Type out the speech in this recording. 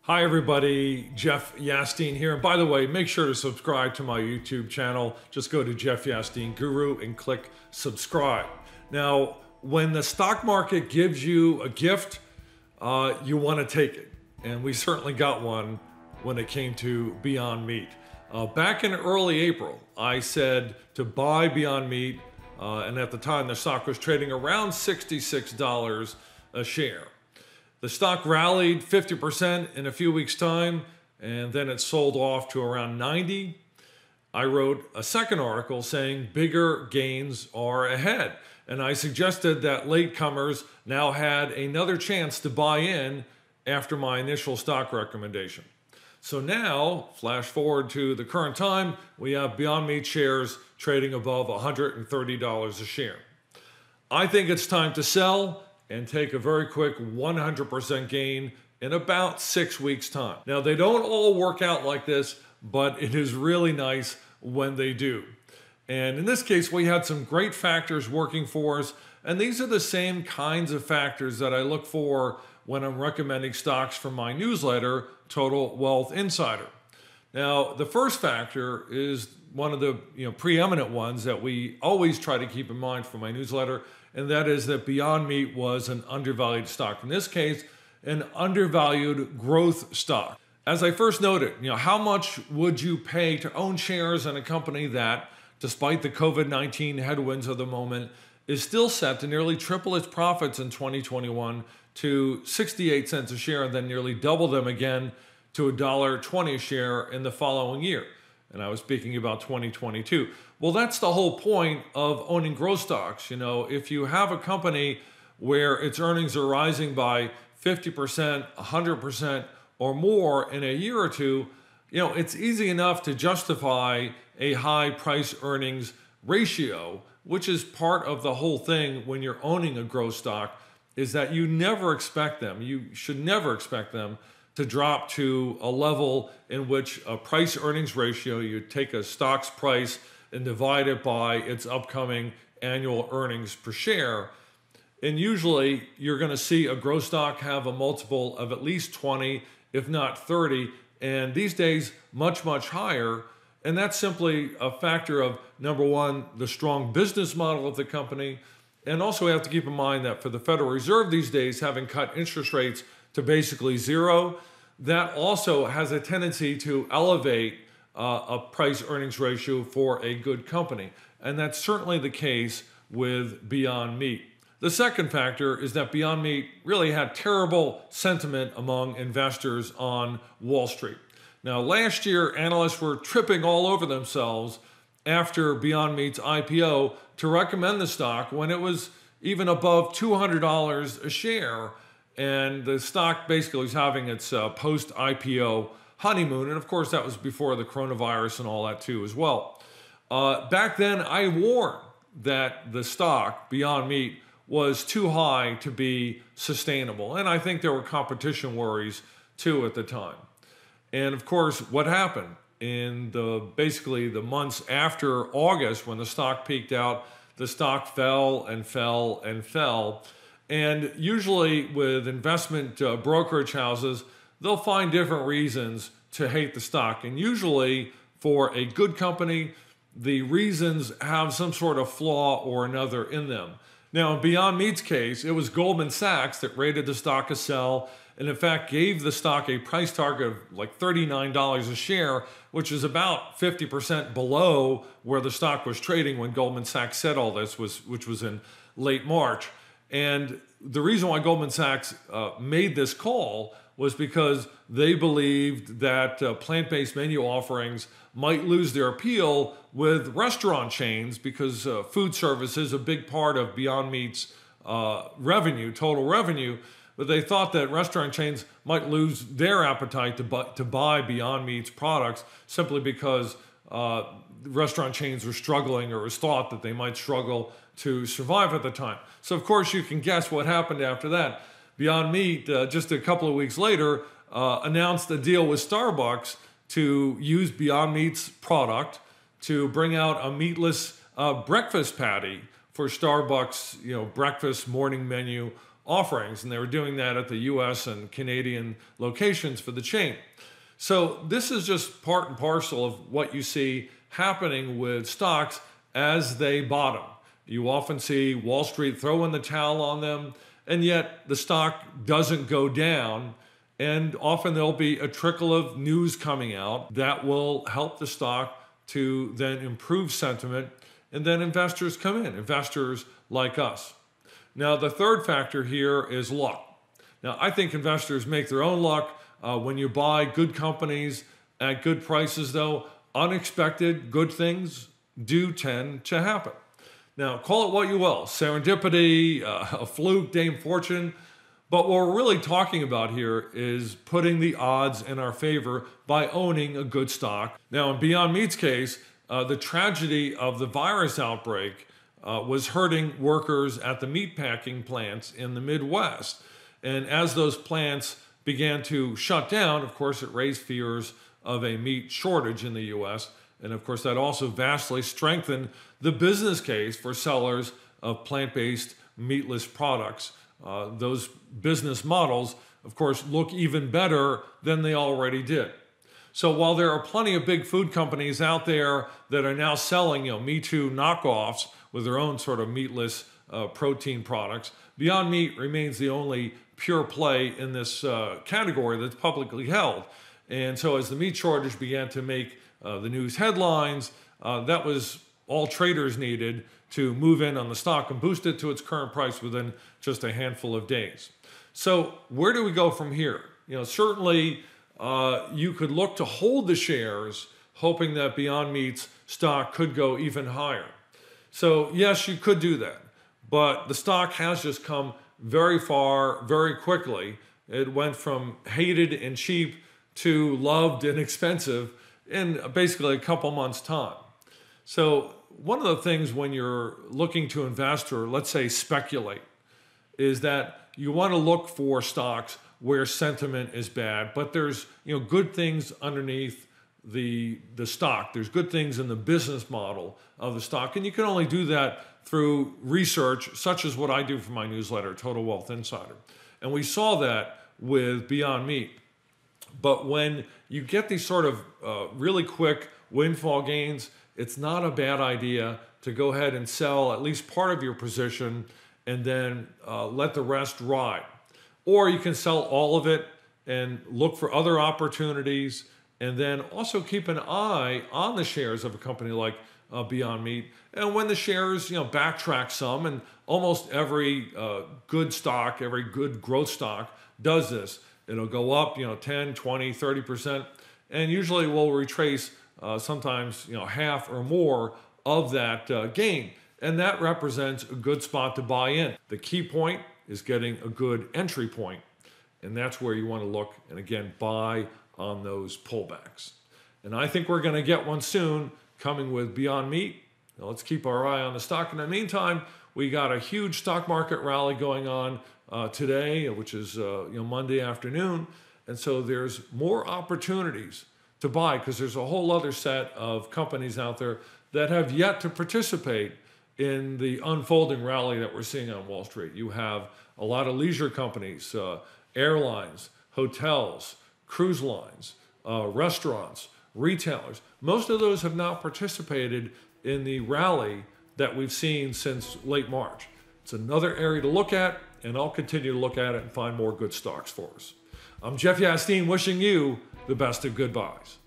Hi everybody, Jeff Yasteen here. And by the way, make sure to subscribe to my YouTube channel. Just go to Jeff Yasteen Guru and click subscribe. Now, when the stock market gives you a gift, you want to take it. And we certainly got one when it came to Beyond Meat. Back in early April, I said to buy Beyond Meat, and at the time the stock was trading around $66 a share. The stock rallied 50% in a few weeks' time, and then it sold off to around 90. I wrote a second article saying bigger gains are ahead, and I suggested that latecomers now had another chance to buy in after my initial stock recommendation. So now, flash forward to the current time, we have Beyond Meat shares trading above $130 a share. I think it's time to sell and take a very quick 100% gain in about 6 weeks' time. Now, they don't all work out like this, but it is really nice when they do. And in this case, we had some great factors working for us, and these are the same kinds of factors that I look for when I'm recommending stocks from my newsletter, Total Wealth Insider. Now, the first factor is one of the preeminent ones that we always try to keep in mind for my newsletter, and that is that Beyond Meat was an undervalued stock. In this case, an undervalued growth stock. As I first noted, how much would you pay to own shares in a company that, despite the COVID-19 headwinds of the moment, is still set to nearly triple its profits in 2021 to 68 cents a share, and then nearly double them again to $1.20 a share in the following year? And I was speaking about 2022. Well, that's the whole point of owning growth stocks. If you have a company where its earnings are rising by 50%, 100% or more in a year or two, it's easy enough to justify a high price earnings ratio, which is part of the whole thing when you're owning a growth stock, is that you never expect them. You should never expect them to drop to a level in which a price earnings ratio, you take a stock's price and divide it by its upcoming annual earnings per share. And usually you're going to see a growth stock have a multiple of at least 20, if not 30, and these days much, much higher. And that's simply a factor of, number one, the strong business model of the company. And also we have to keep in mind that for the Federal Reserve these days, having cut interest rates to basically zero, that also has a tendency to elevate a price earnings ratio for a good company. And that's certainly the case with Beyond Meat. The second factor is that Beyond Meat really had terrible sentiment among investors on Wall Street. Now, last year, analysts were tripping all over themselves after Beyond Meat's IPO to recommend the stock when it was even above $200 a share. And the stock basically was having its post-IPO honeymoon. And of course, that was before the coronavirus and all that too as well. Back then, I warned that the stock, Beyond Meat, was too high to be sustainable. And I think there were competition worries too at the time. And of course, what happened? In basically the months after August, when the stock peaked out, the stock fell and fell and fell. And usually with investment brokerage houses, they'll find different reasons to hate the stock. And usually for a good company, the reasons have some sort of flaw or another in them. Now, in Beyond Meat's case, it was Goldman Sachs that rated the stock a sell, and in fact gave the stock a price target of like $39 a share, which is about 50% below where the stock was trading when Goldman Sachs said all this, which was in late March. And the reason why Goldman Sachs made this call was because they believed that plant-based menu offerings might lose their appeal with restaurant chains because food service is a big part of Beyond Meat's revenue, total revenue. But they thought that restaurant chains might lose their appetite to buy Beyond Meat's products simply because restaurant chains were struggling, or it was thought that they might struggle to survive at the time. So of course you can guess what happened after that. Beyond Meat, just a couple of weeks later, announced a deal with Starbucks to use Beyond Meat's product to bring out a meatless breakfast patty for Starbucks, breakfast morning menu offerings, and they were doing that at the US and Canadian locations for the chain. So this is just part and parcel of what you see happening with stocks as they bottom. You often see Wall Street throw in the towel on them, and yet the stock doesn't go down. And often there'll be a trickle of news coming out that will help the stock to then improve sentiment. And then investors come in, investors like us. Now, the third factor here is luck. Now, I think investors make their own luck when you buy good companies at good prices, though. Unexpected good things do tend to happen. Now, call it what you will, serendipity, a fluke, Dame Fortune. But what we're really talking about here is putting the odds in our favor by owning a good stock. Now, in Beyond Meat's case, the tragedy of the virus outbreak was hurting workers at the meatpacking plants in the Midwest. And as those plants began to shut down, of course, it raised fears of a meat shortage in the US. And of course, that also vastly strengthened the business case for sellers of plant-based meatless products. Those business models, of course, look even better than they already did. So while there are plenty of big food companies out there that are now selling, Me Too knockoffs with their own sort of meatless protein products, Beyond Meat remains the only pure play in this category that's publicly held. And so as the meat shortage began to make the news headlines, that was all traders needed to move in on the stock and boost it to its current price within just a handful of days. So where do we go from here? Certainly you could look to hold the shares, hoping that Beyond Meat's stock could go even higher. So yes, you could do that, but the stock has just come very far, very quickly. It went from hated and cheap to loved and expensive in basically a couple months' time. So one of the things when you're looking to invest or let's say speculate is that you want to look for stocks where sentiment is bad, but there's good things underneath the stock. There's good things in the business model of the stock, and you can only do that through research such as what I do for my newsletter, Total Wealth Insider. And we saw that with Beyond Meat. But when you get these sort of really quick windfall gains, it's not a bad idea to go ahead and sell at least part of your position and then let the rest ride. Or you can sell all of it and look for other opportunities, and then also keep an eye on the shares of a company like Beyond Meat. And when the shares backtrack some, and almost every good stock, every good growth stock does this, it'll go up 10, 20, 30%, and usually will retrace sometimes half or more of that gain. And that represents a good spot to buy in. The key point is getting a good entry point, and that's where you want to look and again buy on those pullbacks. And I think we're going to get one soon coming with Beyond Meat. Now let's keep our eye on the stock. In the meantime, we got a huge stock market rally going on today, which is Monday afternoon, and so there's more opportunities to buy because there's a whole other set of companies out there that have yet to participate in the unfolding rally that we're seeing on Wall Street. You have a lot of leisure companies, airlines, hotels, cruise lines, restaurants, retailers. Most of those have not participated in the rally that we've seen since late March. It's another area to look at, and I'll continue to look at it and find more good stocks for us. I'm Jeff Yasteen, wishing you the best of good buys.